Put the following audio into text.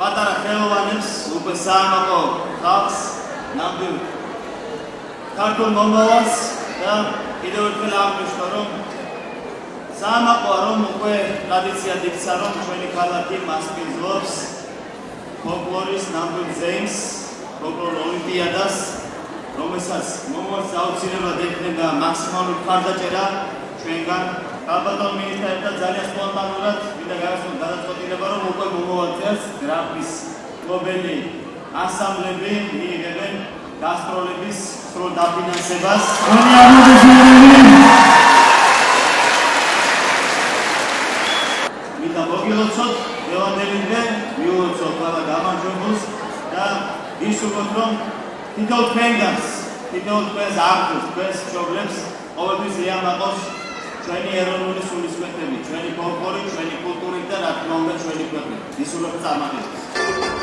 პატარა ხელოვანებს, უკვე საამაყო ხალხს, ნამდვილ ქართულ მომავალს და კიდევ ერთხელ აღნიშნო, რომ საამაყოა, რომ უკვე ტრადიციად იქცა, რომ ჩვენი ქალაქი მასპინძლობს ფოლკლორის ნამდვილ ზეიმს, ფოლკლორ ოლიმპიადას, რომელსაც მომავალს აუცილებლად ექნება მაქსიმალური მხარდაჭერა ჩვენგან. Ალბათ მინისტრთა ძალიან სპონტანურად მინდა გააცნოთ გადაწყვეტილება, რომ უკვე მომავალ წელს გრაფის მფლობელი ანსამბლები მიიღებენ გასტროლების სრულ დაფინანსებას. მინდა მოგილოცოთ დღევანდელამდე, მიულოცოთ ყველა გამარჯვებულს და ვისურვოთ, რომ თითოეულ თქვენგანს, თითოეულ თქვენს ახლოს, თქვენს მშობლებს ყოველთვის ეამაყოს ჩვენი ეროვნული სულისკვეთები, ჩვენი ფოლკლორი, ჩვენი კულტურით და რა თქმა უნდა ჩვენი ქვეყნით. ვისურვებთ წარმატებას.